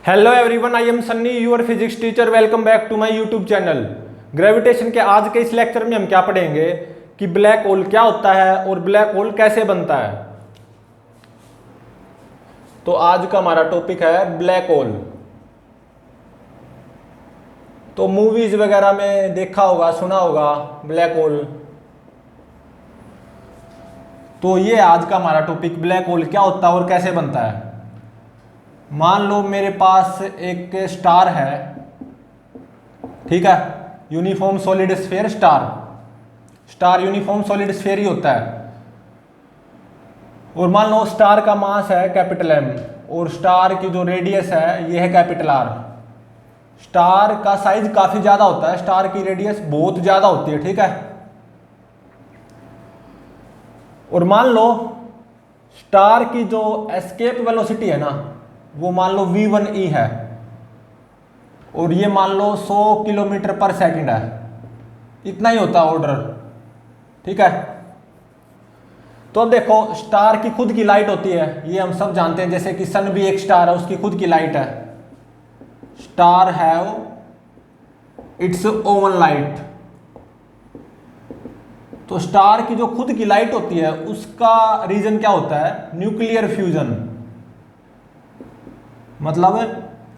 Hello everyone, I am Sunny, your physics teacher. Welcome back to my YouTube channel. Gravitation के आज के इस lecture में हम क्या पढ़ेंगे कि ब्लैक होल क्या होता है और ब्लैक होल कैसे बनता है। तो आज का हमारा टॉपिक है ब्लैक होल। तो मूवीज वगैरह में देखा होगा, सुना होगा ब्लैक होल। तो ये आज का हमारा टॉपिक, ब्लैक होल क्या होता है और कैसे बनता है। मान लो मेरे पास एक स्टार है, ठीक है, uniform solid sphere star uniform solid sphere ही होता है। और मान लो स्टार का मास है कैपिटल एम और स्टार की जो रेडियस है ये है कैपिटल आर। स्टार का साइज काफी ज्यादा होता है, स्टार की रेडियस बहुत ज्यादा होती है, ठीक है। और मान लो स्टार की जो एस्केप वेलोसिटी है ना, वो मान लो v1e है और ये मान लो 100 किलोमीटर पर सेकंड है। इतना ही होता है ऑर्डर, ठीक है। तो अब देखो, स्टार की खुद की लाइट होती है, ये हम सब जानते हैं। जैसे कि सन भी एक स्टार है, उसकी खुद की लाइट है। Star have it's oven light. तो स्टार की जो खुद की लाइट होती है उसका रीजन क्या होता है? Nuclear fusion. मतलब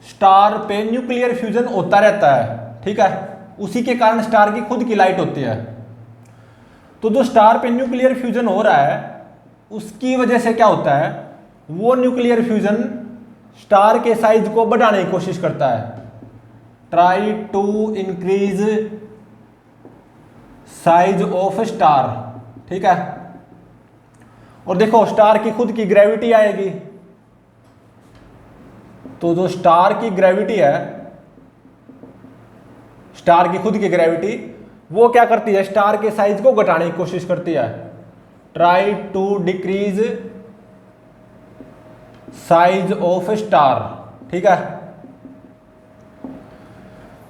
स्टार पे न्यूक्लियर फ्यूजन होता रहता है, ठीक है। उसी के कारण स्टार की खुद की लाइट होती है। तो जो स्टार पे न्यूक्लियर फ्यूजन हो रहा है उसकी वजह से क्या होता है, वो न्यूक्लियर फ्यूजन स्टार के साइज को बढ़ाने की कोशिश करता है। Try to increase size of star, ठीक है। और देखो, स्टार की खुद की ग्रेविटी आएगी। तो जो स्टार की ग्रेविटी है, स्टार की खुद की ग्रेविटी, वो क्या करती है? स्टार के साइज को घटाने की कोशिश करती है। Try to decrease size of star, ठीक है।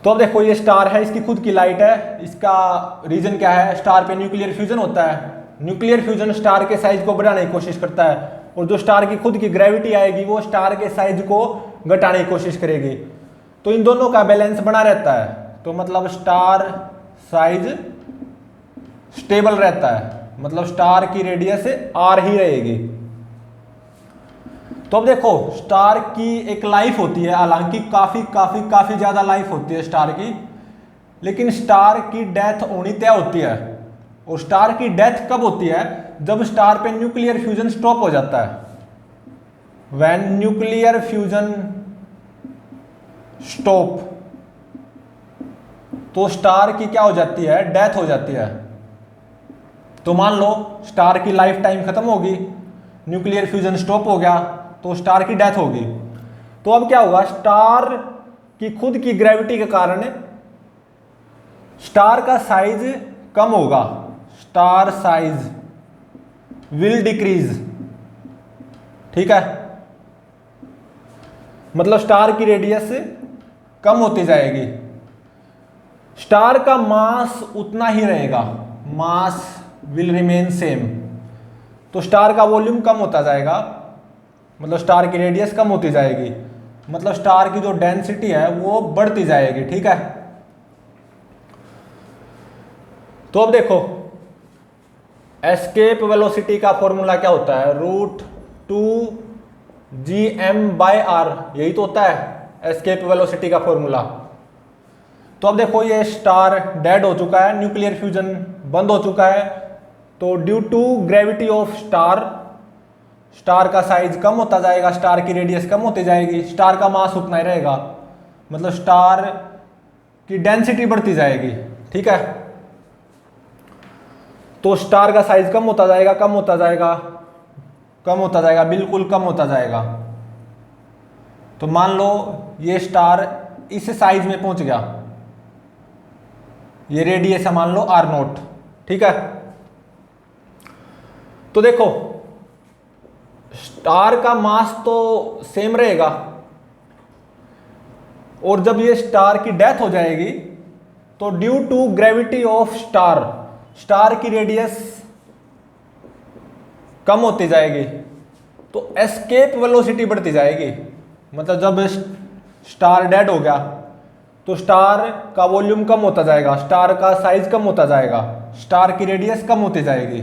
तो अब देखो, ये स्टार है, इसकी खुद की लाइट है। इसका रीजन क्या है? स्टार पे न्यूक्लियर फ्यूजन होता है। न्यूक्लियर फ्यूजन स्टार के साइज को बढ़ाने की कोशिश करता है और जो स्टार की खुद की ग्रेविटी आएगी वो स्टार के साइज को घटाने की कोशिश करेगी। तो इन दोनों का बैलेंस बना रहता है। तो मतलब स्टार साइज स्टेबल रहता है, मतलब स्टार की रेडियस आर ही रहेगी। तो अब देखो, स्टार की एक लाइफ होती है, हालांकि काफी काफी काफी ज्यादा लाइफ होती है स्टार की, लेकिन स्टार की डेथ होनी तय होती है। और स्टार की डेथ कब होती है? जब स्टार पे न्यूक्लियर फ्यूजन स्टॉप हो जाता है। व्हेन न्यूक्लियर फ्यूजन स्टॉप, तो स्टार की क्या हो जाती है? डेथ हो जाती है। तो मान लो स्टार की लाइफ टाइम खत्म होगी, न्यूक्लियर फ्यूजन स्टॉप हो गया, तो स्टार की डेथ होगी। तो अब क्या होगा? स्टार की खुद की ग्रेविटी के कारण स्टार का साइज कम होगा। स्टार साइज विल डिक्रीज, ठीक है। मतलब स्टार की रेडियस कम होती जाएगी। स्टार का मास उतना ही रहेगा, मास विल रिमेन सेम। तो स्टार का वॉल्यूम कम होता जाएगा, मतलब स्टार की रेडियस कम होती जाएगी, मतलब स्टार की जो डेंसिटी है वो बढ़ती जाएगी, ठीक है। तो अब देखो, एस्केप वेलोसिटी का फॉर्मूला क्या होता है? √2gm/r, यही तो होता है एस्केप वेलोसिटी का फॉर्मूला। तो अब देखो, ये स्टार डेड हो चुका है, न्यूक्लियर फ्यूजन बंद हो चुका है। तो due to gravity of star का साइज कम होता जाएगा, स्टार की रेडियस कम होती जाएगी, स्टार का मास उतना ही रहेगा, मतलब स्टार की डेंसिटी बढ़ती जाएगी, ठीक है। तो स्टार का साइज कम होता जाएगा, कम होता जाएगा, कम होता जाएगा, बिल्कुल कम होता जाएगा। तो मान लो ये स्टार इस साइज में पहुंच गया, ये रेडियस है मान लो r0, ठीक है। तो देखो, स्टार का मास तो सेम रहेगा और जब ये स्टार की डेथ हो जाएगी तो due to gravity of star की रेडियस कम होती जाएगी, तो एस्केप वेलोसिटी बढ़ती जाएगी। मतलब जब स्टार डेड हो गया तो स्टार का वॉल्यूम कम होता जाएगा, स्टार का साइज कम होता जाएगा, स्टार की रेडियस कम होती जाएगी,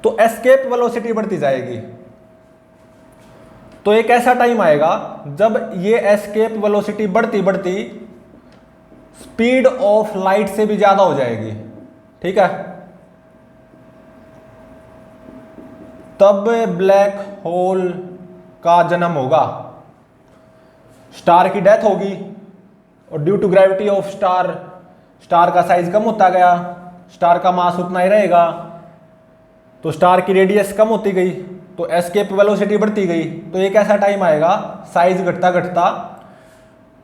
तो एस्केप वेलोसिटी बढ़ती जाएगी। तो एक ऐसा टाइम आएगा जब ये एस्केप वेलोसिटी बढ़ती बढ़ती स्पीड ऑफ लाइट से भी ज्यादा हो जाएगी, ठीक है। तब ब्लैक होल का जन्म होगा, स्टार की डेथ होगी और due to gravity of star, star का साइज कम होता गया, स्टार का मास उतना ही रहेगा, तो स्टार की रेडियस कम होती गई, तो एस्केप वेलोसिटी बढ़ती गई। तो एक ऐसा टाइम आएगा साइज घटता घटता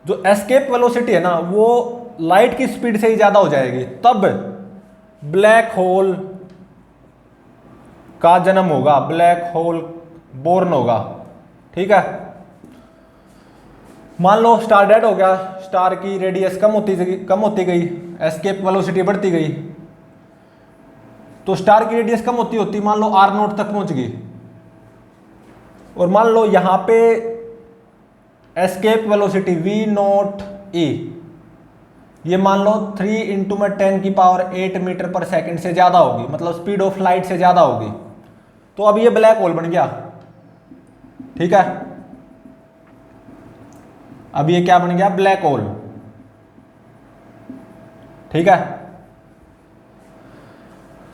जो एस्केप वेलोसिटी है ना वो लाइट की स्पीड से ही ज्यादा हो जाएगी, तब ब्लैक होल का जन्म होगा, ब्लैक होल बोर्न होगा, ठीक है। मान लो स्टार डेड हो गया, स्टार की रेडियस कम होती गई, एस्केप वेलोसिटी बढ़ती गई, तो स्टार की रेडियस कम होती होती मान लो R0 तक पहुंच गई, और मान लो यहां पे एस्केप वेलोसिटी V0 e ये मान लो 3 × 10⁸ मीटर पर सेकंड से ज्यादा होगी, मतलब स्पीड ऑफ लाइट से ज्यादा होगी। तो अब ये ब्लैक होल बन गया, ठीक है। अब ये क्या बन गया, ब्लैक होल, ठीक है।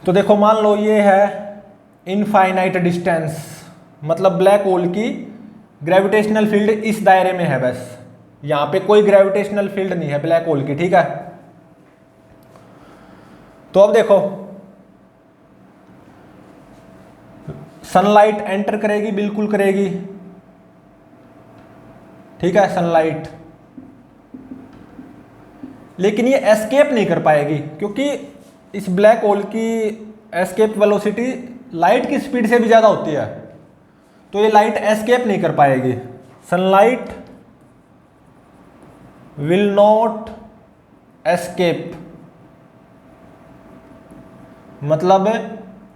तो देखो मान लो ये है इनफाइनाइट डिस्टेंस, मतलब ब्लैक होल की ग्रेविटेशनल फील्ड इस दायरे में है, बस यहां पे कोई ग्रेविटेशनल फील्ड नहीं है ब्लैक होल की, ठीक है। तो अब देखो सनलाइट एंटर करेगी, बिल्कुल करेगी, ठीक है, सनलाइट, लेकिन ये एस्केप नहीं कर पाएगी क्योंकि इस ब्लैक होल की एस्केप वेलोसिटी लाइट की स्पीड से भी ज्यादा होती है, तो ये लाइट एस्केप नहीं कर पाएगी। सनलाइट विल नॉट एस्केप, मतलब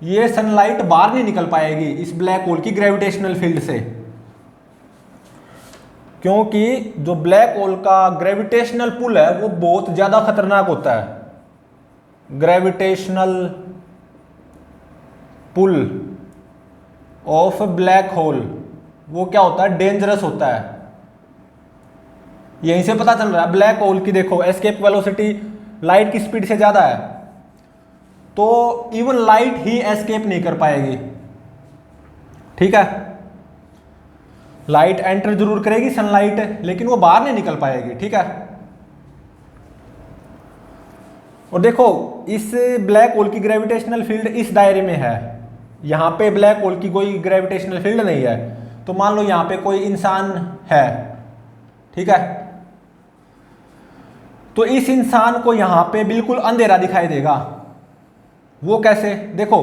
ये सनलाइट बाहर नहीं निकल पाएगी इस ब्लैक होल की ग्रेविटेशनल फील्ड से, क्योंकि जो ब्लैक होल का ग्रेविटेशनल पुल है वो बहुत ज्यादा खतरनाक होता है। Gravitational pull of black hole वो क्या होता है, डेंजरस होता है। यहीं से पता चल रहा है ब्लैक होल की देखो एस्केप वेलोसिटी लाइट की स्पीड से ज्यादा है, तो इवन लाइट ही एस्केप नहीं कर पाएगी, ठीक है। लाइट एंटर जरूर करेगी सनलाइट, लेकिन वो बाहर नहीं निकल पाएगी, ठीक है। और देखो इस ब्लैक होल की ग्रेविटेशनल फील्ड इस दायरे में है, यहां पे ब्लैक होल की कोई ग्रेविटेशनल फील्ड नहीं है, तो मान लो यहां पे कोई इंसान है, ठीक है। तो इस इंसान को यहां पे बिल्कुल अंधेरा दिखाई देगा। वो कैसे, देखो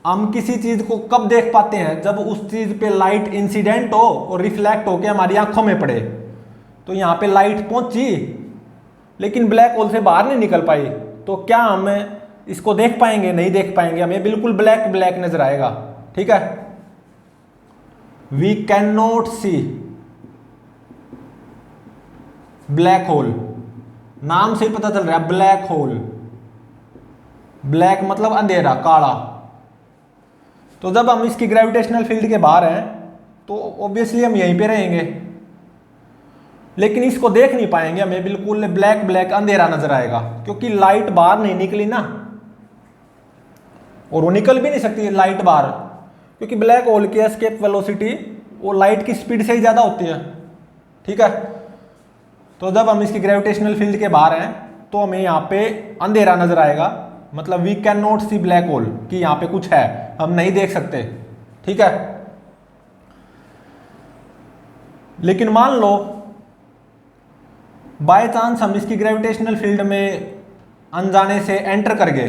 हम किसी चीज को कब देख पाते हैं, जब उस चीज पे लाइट इंसिडेंट हो और रिफ्लेक्ट होके हमारी आंखों में पड़े। तो यहां पे लाइट पहुंची लेकिन ब्लैक होल से बाहर नहीं निकल पाई, तो क्या हम इसको देख पाएंगे, नहीं देख पाएंगे, हमें बिल्कुल ब्लैक ब्लैक नजर आएगा, ठीक है। We can not see black hole, नाम से ही पता चल रहा है ब्लैक होल, ब्लैक मतलब अंधेरा, काला। तो जब हम इसकी ग्रेविटेशनल फील्ड के बाहर हैं तो ऑब्वियसली हम यहीं पे रहेंगे, लेकिन इसको देख नहीं पाएंगे, हमें बिल्कुल ब्लैक ब्लैक अंधेरा नजर आएगा, क्योंकि लाइट बाहर नहीं निकली ना, और वो निकल भी नहीं सकती लाइट बाहर, क्योंकि ब्लैक होल की एस्केप वेलोसिटी वो लाइट की स्पीड से ही ज्यादा होती है, ठीक है। तो जब हम इसकी ग्रेविटेशनल फील्ड के बाहर हैं तो हमें यहाँ पे अंधेरा नजर आएगा, मतलब we can not see black hole, कि यहाँ पे कुछ है, हम नहीं देख सकते, ठीक है। लेकिन मान लो बाय चांस हम इसकी ग्रेविटेशनल फील्ड में अनजाने से एंटर कर गए,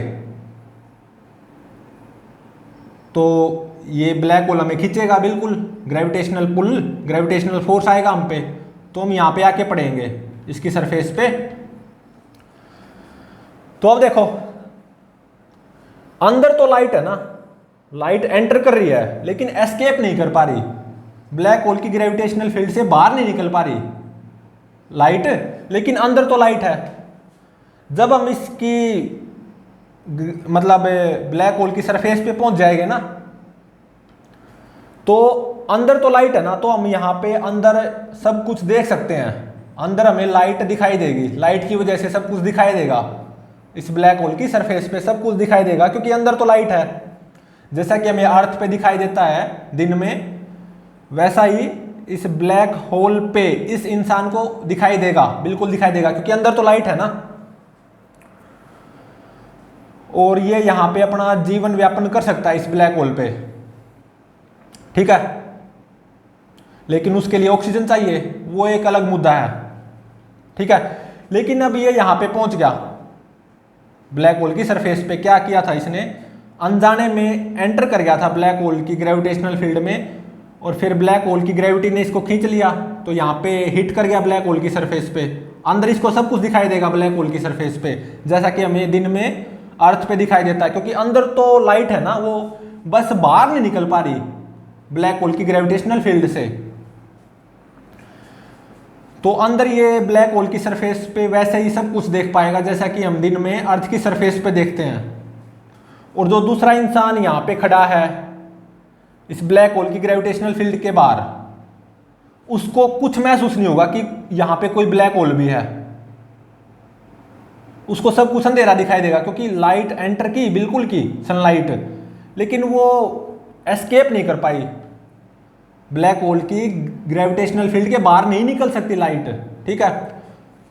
तो ये ब्लैक होल हमें खींचेगा, बिल्कुल ग्रेविटेशनल पुल, ग्रेविटेशनल फोर्स आएगा हम पे, तो हम यहां पे आके पड़ेंगे इसकी सरफेस पे। तो अब देखो अंदर तो लाइट है ना, लाइट एंटर कर रही है लेकिन एस्केप नहीं कर पा रही, ब्लैक होल की ग्रेविटेशनल फील्ड से बाहर नहीं निकल पा रही, लाइट, लेकिन अंदर तो लाइट है। जब हम इसकी मतलब ब्लैक होल की सरफेस पे पहुंच जाएंगे ना, तो अंदर तो लाइट है ना, तो हम यहाँ पे अंदर सब कुछ देख सकते हैं। अंदर हमें लाइट दिखाई देगी, लाइट की वजह से सब कुछ दिखाई देगा। इस ब्लैक होल की सरफेस पे सब कुछ दिखाई देगा क्योंकि अंदर तो लाइट है। जैसा कि हमें अर्थ पे दिखाई देता है दिन में, वैसा ही इस ब्लैक होल पे इस इंसान को दिखाई देगा, बिल्कुल दिखाई देगा क्योंकि अंदर तो लाइट है ना। और ये यहाँ पे अपना जीवन व्यापन कर सकता है इस ब्लैक होल पे, ठीक है। लेकिन उसके लिए ऑक्सीजन चाहिए, वो एक अलग मुद्दा है, ठीक है। लेकिन अब ये यहाँ पे पहुंच गया ब्लैक होल की सरफेस पे। क्या किया था इसने, अनजाने में एंटर कर गया था ब्लैक होल की ग्रेविटेशनल फील्ड में, और फिर ब्लैक होल की ग्रेविटी ने इसको खींच लिया, तो यहाँ पे हिट कर गया ब्लैक होल की सरफेस पे। अंदर इसको सब कुछ दिखाई देगा ब्लैक होल की सरफेस पे, जैसा कि हमें दिन में अर्थ पे दिखाई देता है, क्योंकि अंदर तो लाइट है ना, वो बस बाहर नहीं निकल पा रही ब्लैक होल की ग्रेविटेशनल फील्ड से। तो अंदर ये ब्लैक होल की सरफेस पे वैसे ही सब कुछ देख पाएगा जैसा कि हम दिन में अर्थ की सरफेस पे देखते हैं। और जो दूसरा इंसान यहाँ पे खड़ा है इस ब्लैक होल की ग्रेविटेशनल फील्ड के बाहर, उसको कुछ महसूस नहीं होगा कि यहाँ पे कोई ब्लैक होल भी है। उसको सब कुछ अंधेरा दिखाई देगा क्योंकि लाइट एंटर की, बिल्कुल की सनलाइट, लेकिन वो एस्केप नहीं कर पाई। ब्लैक होल की ग्रेविटेशनल फील्ड के बाहर नहीं निकल सकती लाइट, ठीक है।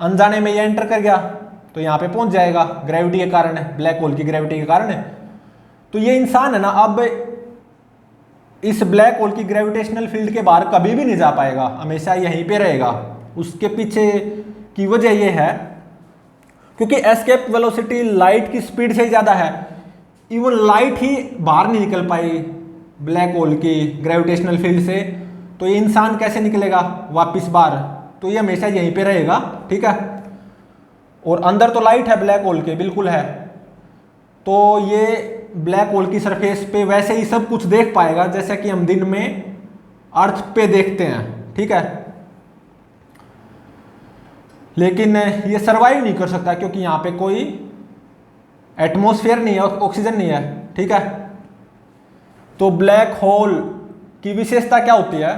अनजाने में ये एंटर कर गया तो यहाँ पे पहुंच जाएगा, ग्रेविटी के कारण है, ब्लैक होल की ग्रेविटी के कारण है। तो ये इंसान है ना, अब इस ब्लैक होल की ग्रेविटेशनल फील्ड के बाहर कभी भी नहीं जा पाएगा, हमेशा यहीं पे रहेगा। उसके पीछे की वजह यह है क्योंकि एस्केप वेलोसिटी लाइट की स्पीड से ज़्यादा है। इवन लाइट ही बाहर नहीं निकल पाई ब्लैक होल की ग्रेविटेशनल फील्ड से, तो ये इंसान कैसे निकलेगा वापस बाहर, तो ये हमेशा यहीं पे रहेगा, ठीक है। और अंदर तो लाइट है ब्लैक होल के, बिल्कुल है, तो ये ब्लैक होल की सरफेस पे वैसे ही सब कुछ देख पाएगा जैसा कि हम दिन में अर्थ पे देखते हैं, ठीक है। लेकिन ये सरवाइव नहीं कर सकता क्योंकि यहाँ पे कोई एटमॉस्फेयर नहीं है, ऑक्सीजन नहीं है, ठीक है। तो ब्लैक होल की विशेषता क्या होती है,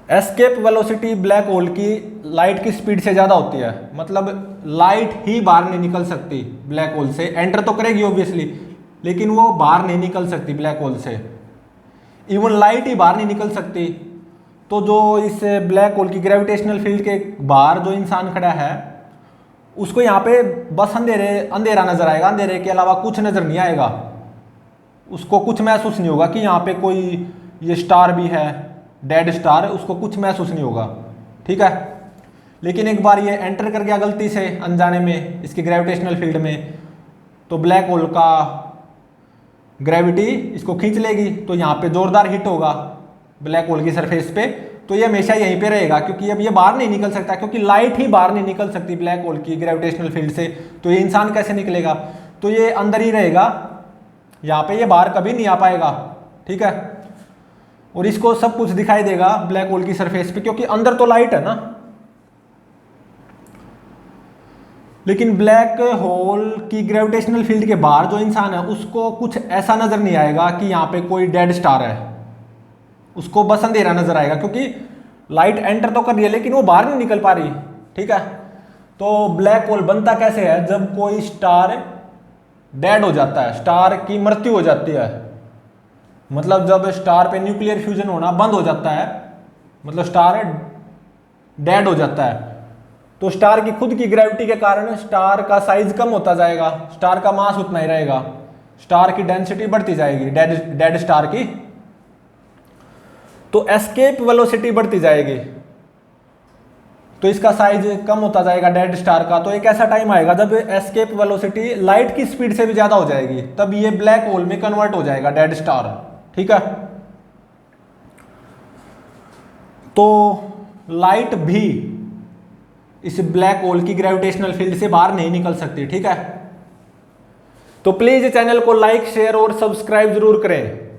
एस्केप वेलोसिटी ब्लैक होल की लाइट की स्पीड से ज़्यादा होती है। मतलब लाइट ही बाहर नहीं निकल सकती ब्लैक होल से, एंटर तो करेगी ऑब्वियसली, लेकिन वो बाहर नहीं निकल सकती ब्लैक होल से। इवन लाइट ही बाहर नहीं निकल सकती। तो जो इस ब्लैक होल की ग्रेविटेशनल फील्ड के बाहर जो इंसान खड़ा है, उसको यहाँ पे बस अंधेरा नजर आएगा, अंधेरे के अलावा कुछ नजर नहीं आएगा। उसको कुछ महसूस नहीं होगा कि यहाँ पे कोई ये स्टार भी है, डेड स्टार, उसको कुछ महसूस नहीं होगा, ठीक है। लेकिन एक बार ये एंटर कर गया गलती से अनजाने में इसकी ग्रेविटेशनल फील्ड में, तो ब्लैक होल का ग्रेविटी इसको खींच लेगी, तो यहाँ पे जोरदार हिट होगा ब्लैक होल की सरफेस पे, तो ये हमेशा यहीं पे रहेगा क्योंकि अब ये बाहर नहीं निकल सकता, क्योंकि लाइट ही बाहर नहीं निकल सकती ब्लैक होल की ग्रेविटेशनल फील्ड से। तो ये इंसान कैसे निकलेगा, तो ये अंदर ही रहेगा, यहाँ पे ये बाहर कभी नहीं आ पाएगा, ठीक है। और इसको सब कुछ दिखाई देगा ब्लैक होल की सरफेस पे क्योंकि अंदर तो लाइट है ना। लेकिन ब्लैक होल की ग्रेविटेशनल फील्ड के बाहर जो इंसान है उसको कुछ ऐसा नजर नहीं आएगा कि यहाँ पे कोई डेड स्टार है, उसको बस अंधेरा नजर आएगा क्योंकि लाइट एंटर तो कर रही है लेकिन वो बाहर नहीं निकल पा रही, ठीक है। तो ब्लैक होल बनता कैसे है, जब कोई स्टार डेड हो जाता है, स्टार की मृत्यु हो जाती है, मतलब जब स्टार पे न्यूक्लियर फ्यूजन होना बंद हो जाता है, मतलब स्टार डेड हो जाता है, तो स्टार की खुद की ग्रेविटी के कारण स्टार का साइज कम होता जाएगा, स्टार का मास उतना ही रहेगा, स्टार की डेंसिटी बढ़ती जाएगी डेड स्टार की, तो एस्केप वेलोसिटी बढ़ती जाएगी, तो इसका साइज कम होता जाएगा डेड स्टार का। तो एक ऐसा टाइम आएगा जब एस्केप वेलोसिटी लाइट की स्पीड से भी ज्यादा हो जाएगी, तब ये ब्लैक होल में कन्वर्ट हो जाएगा डेड स्टार, ठीक है। तो लाइट भी इस ब्लैक होल की ग्रेविटेशनल फील्ड से बाहर नहीं निकल सकती, ठीक है। तो प्लीज चैनल को लाइक, शेयर और सब्सक्राइब जरूर करें।